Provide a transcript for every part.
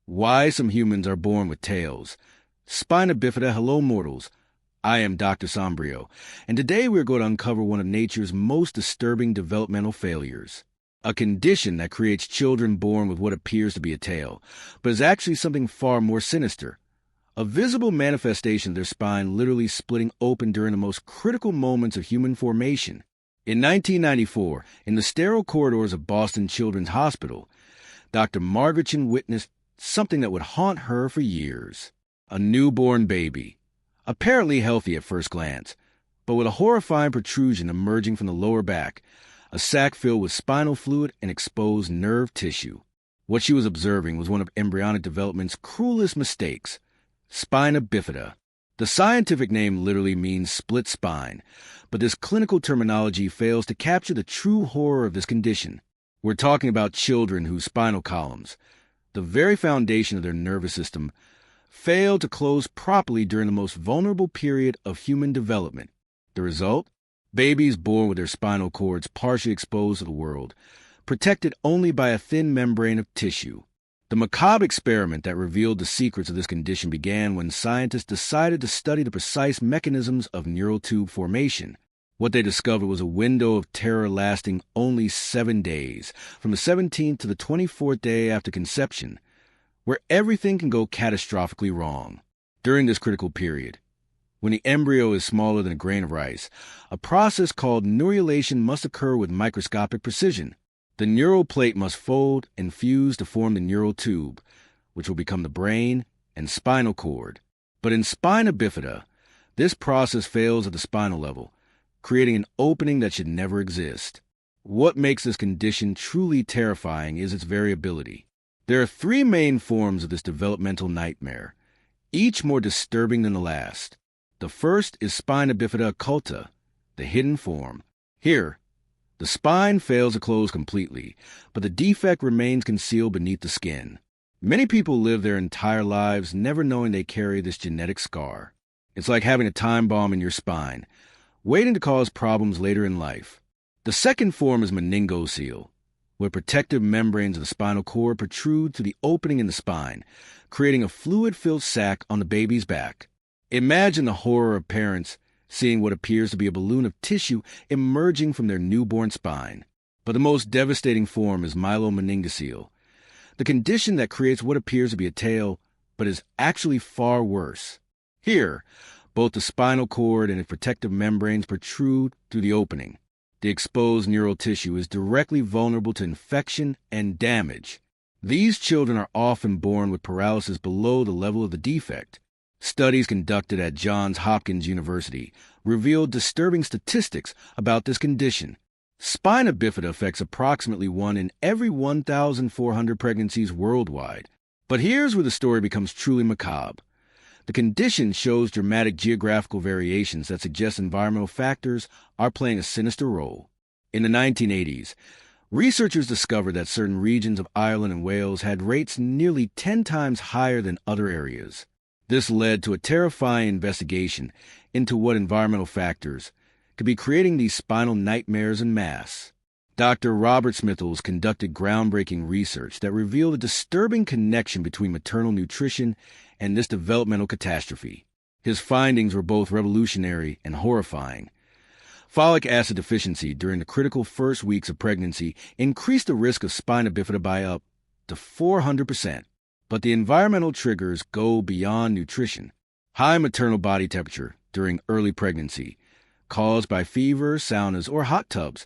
Why some humans are born with tails. Spina Bifida, hello mortals. I am Dr. Sombrio, and today we're going to uncover one of nature's most disturbing developmental failures. A condition that creates children born with what appears to be a tail, but is actually something far more sinister. A visible manifestation of their spine literally splitting open during the most critical moments of human formation. In 1994, in the sterile corridors of Boston Children's Hospital, Dr. Margretchen witnessed something that would haunt her for years. A newborn baby, apparently healthy at first glance, but with a horrifying protrusion emerging from the lower back, a sac filled with spinal fluid and exposed nerve tissue. What she was observing was one of embryonic development's cruelest mistakes, Spina Bifida. The scientific name literally means split spine, but this clinical terminology fails to capture the true horror of this condition. We're talking about children whose spinal columns, the very foundation of their nervous system, fail to close properly during the most vulnerable period of human development. The result? Babies born with their spinal cords partially exposed to the world, protected only by a thin membrane of tissue. The macabre experiment that revealed the secrets of this condition began when scientists decided to study the precise mechanisms of neural tube formation. What they discovered was a window of terror lasting only 7 days, from the 17th to the 24th day after conception, where everything can go catastrophically wrong. During this critical period, when the embryo is smaller than a grain of rice, a process called neurulation must occur with microscopic precision. The neural plate must fold and fuse to form the neural tube, which will become the brain and spinal cord. But in Spina Bifida, this process fails at the spinal level, creating an opening that should never exist. What makes this condition truly terrifying is its variability. There are 3 main forms of this developmental nightmare, each more disturbing than the last. The first is Spina Bifida occulta, the hidden form. Here, the spine fails to close completely, but the defect remains concealed beneath the skin. Many people live their entire lives never knowing they carry this genetic scar. It's like having a time bomb in your spine, waiting to cause problems later in life. The second form is meningocele, where protective membranes of the spinal cord protrude through the opening in the spine, creating a fluid-filled sac on the baby's back. Imagine the horror of parents seeing what appears to be a balloon of tissue emerging from their newborn spine. But the most devastating form is myelomeningocele, the condition that creates what appears to be a tail, but is actually far worse. Here, both the spinal cord and its protective membranes protrude through the opening. The exposed neural tissue is directly vulnerable to infection and damage. These children are often born with paralysis below the level of the defect. Studies conducted at Johns Hopkins University revealed disturbing statistics about this condition. Spina Bifida affects approximately 1 in every 1,400 pregnancies worldwide. But here's where the story becomes truly macabre. The condition shows dramatic geographical variations that suggest environmental factors are playing a sinister role. In the 1980s, researchers discovered that certain regions of Ireland and Wales had rates nearly 10 times higher than other areas. This led to a terrifying investigation into what environmental factors could be creating these spinal nightmares en masse. Dr. Robert Smithles conducted groundbreaking research that revealed a disturbing connection between maternal nutrition and this developmental catastrophe. His findings were both revolutionary and horrifying. Folic acid deficiency during the critical first weeks of pregnancy increased the risk of Spina Bifida by up to 400%. But the environmental triggers go beyond nutrition. High maternal body temperature during early pregnancy, caused by fever, saunas, or hot tubs,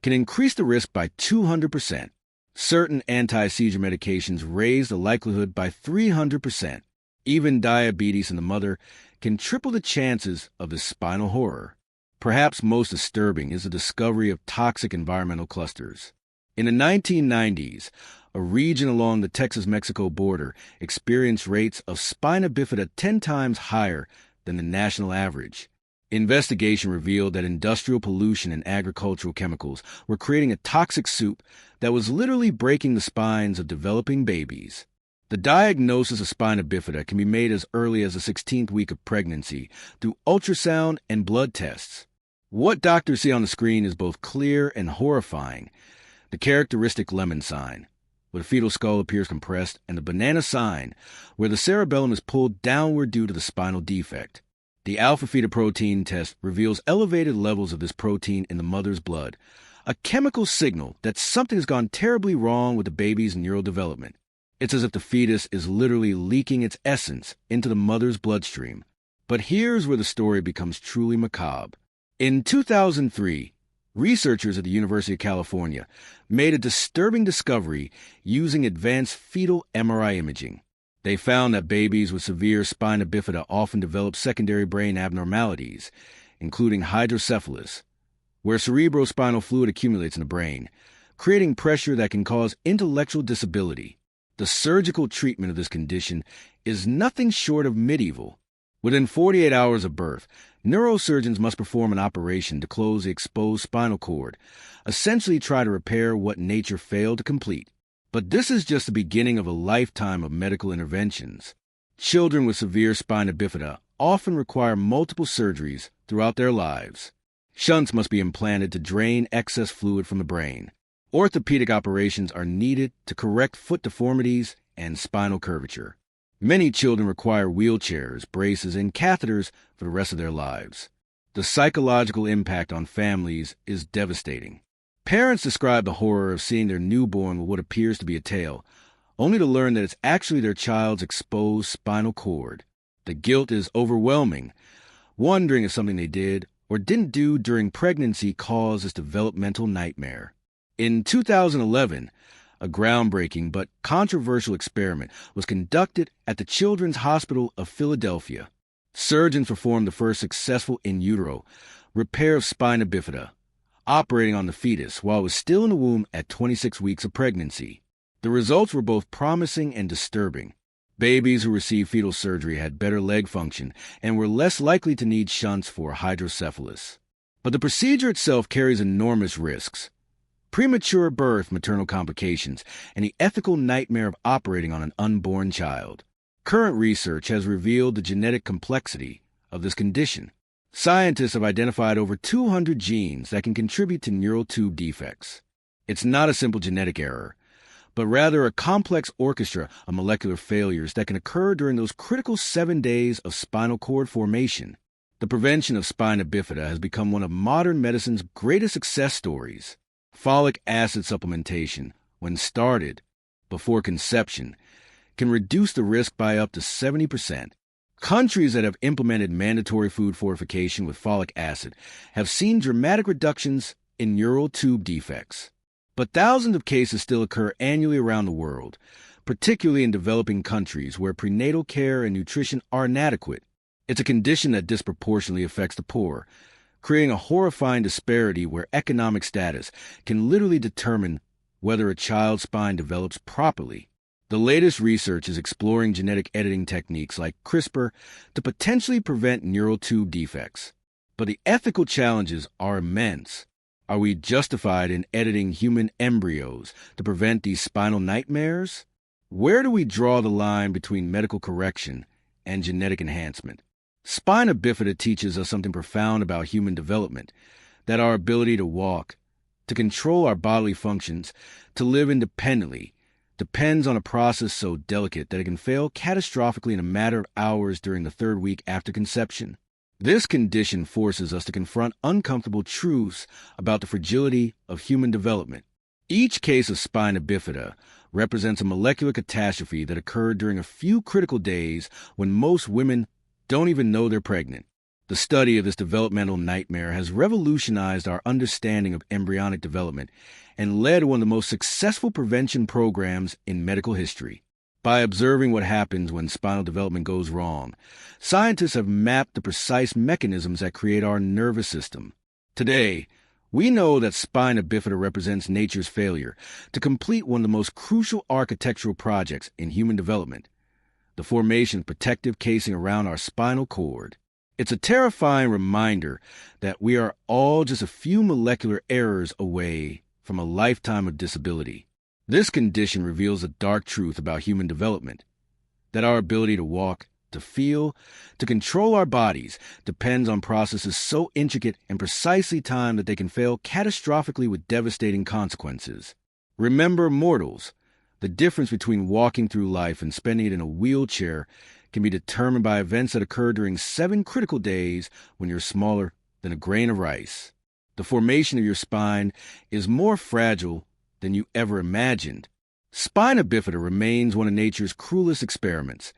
can increase the risk by 200%. Certain anti-seizure medications raise the likelihood by 300%. Even diabetes in the mother can triple the chances of this spinal horror. Perhaps most disturbing is the discovery of toxic environmental clusters. In the 1990s, a region along the Texas-Mexico border experienced rates of Spina Bifida 10 times higher than the national average. Investigation revealed that industrial pollution and agricultural chemicals were creating a toxic soup that was literally breaking the spines of developing babies. The diagnosis of Spina Bifida can be made as early as the 16th week of pregnancy through ultrasound and blood tests. What doctors see on the screen is both clear and horrifying. The characteristic lemon sign, where the fetal skull appears compressed, and the banana sign, where the cerebellum is pulled downward due to the spinal defect. The alpha-fetoprotein test reveals elevated levels of this protein in the mother's blood, a chemical signal that something has gone terribly wrong with the baby's neural development. It's as if the fetus is literally leaking its essence into the mother's bloodstream. But here's where the story becomes truly macabre. In 2003, researchers at the University of California made a disturbing discovery using advanced fetal MRI imaging. They found that babies with severe spina bifida often develop secondary brain abnormalities, including hydrocephalus, where cerebrospinal fluid accumulates in the brain, creating pressure that can cause intellectual disability. The surgical treatment of this condition is nothing short of medieval. Within 48 hours of birth, neurosurgeons must perform an operation to close the exposed spinal cord, essentially try to repair what nature failed to complete. But this is just the beginning of a lifetime of medical interventions. Children with severe spina bifida often require multiple surgeries throughout their lives. Shunts must be implanted to drain excess fluid from the brain. Orthopedic operations are needed to correct foot deformities and spinal curvature. Many children require wheelchairs, braces, and catheters for the rest of their lives. The psychological impact on families is devastating. Parents describe the horror of seeing their newborn with what appears to be a tail, only to learn that it's actually their child's exposed spinal cord. The guilt is overwhelming, wondering if something they did or didn't do during pregnancy caused this developmental nightmare. In 2011, a groundbreaking but controversial experiment was conducted at the Children's Hospital of Philadelphia. Surgeons performed the first successful in utero repair of spina bifida, operating on the fetus while it was still in the womb at 26 weeks of pregnancy. The results were both promising and disturbing. Babies who received fetal surgery had better leg function and were less likely to need shunts for hydrocephalus. But the procedure itself carries enormous risks. Premature birth, maternal complications, and the ethical nightmare of operating on an unborn child. Current research has revealed the genetic complexity of this condition. Scientists have identified over 200 genes that can contribute to neural tube defects. It's not a simple genetic error, but rather a complex orchestra of molecular failures that can occur during those critical 7 days of spinal cord formation. The prevention of spina bifida has become one of modern medicine's greatest success stories. Folic acid supplementation, when started before conception, can reduce the risk by up to 70%. Countries that have implemented mandatory food fortification with folic acid have seen dramatic reductions in neural tube defects. But thousands of cases still occur annually around the world, particularly in developing countries where prenatal care and nutrition are inadequate. It's a condition that disproportionately affects the poor, creating a horrifying disparity where economic status can literally determine whether a child's spine develops properly. The latest research is exploring genetic editing techniques like CRISPR to potentially prevent neural tube defects. But the ethical challenges are immense. Are we justified in editing human embryos to prevent these spinal nightmares? Where do we draw the line between medical correction and genetic enhancement? Spina bifida teaches us something profound about human development, that our ability to walk, to control our bodily functions, to live independently, depends on a process so delicate that it can fail catastrophically in a matter of hours during the 3rd week after conception. This condition forces us to confront uncomfortable truths about the fragility of human development. Each case of spina bifida represents a molecular catastrophe that occurred during a few critical days when most women don't even know they're pregnant. The study of this developmental nightmare has revolutionized our understanding of embryonic development and led to one of the most successful prevention programs in medical history. By observing what happens when spinal development goes wrong, scientists have mapped the precise mechanisms that create our nervous system. Today, we know that spina bifida represents nature's failure to complete one of the most crucial architectural projects in human development, the formation of protective casing around our spinal cord. It's a terrifying reminder that we are all just a few molecular errors away from a lifetime of disability. This condition reveals a dark truth about human development, that our ability to walk, to feel, to control our bodies depends on processes so intricate and precisely timed that they can fail catastrophically with devastating consequences. Remember, mortals, The difference between walking through life and spending it in a wheelchair can be determined by events that occur during 7 critical days when you're smaller than a grain of rice. The formation of your spine is more fragile than you ever imagined. Spina Bifida remains one of nature's cruelest experiments.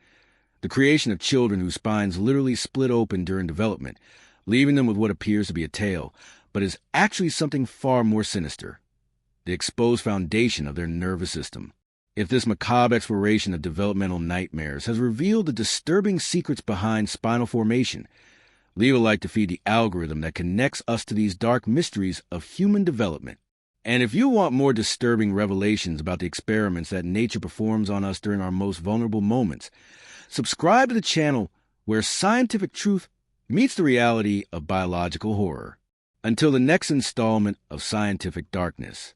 The creation of children whose spines literally split open during development, leaving them with what appears to be a tail, but is actually something far more sinister: the exposed foundation of their nervous system. If this macabre exploration of developmental nightmares has revealed the disturbing secrets behind spinal formation, leave a like to feed the algorithm that connects us to these dark mysteries of human development. And if you want more disturbing revelations about the experiments that nature performs on us during our most vulnerable moments, subscribe to the channel where scientific truth meets the reality of biological horror. Until the next installment of Scientific Darkness.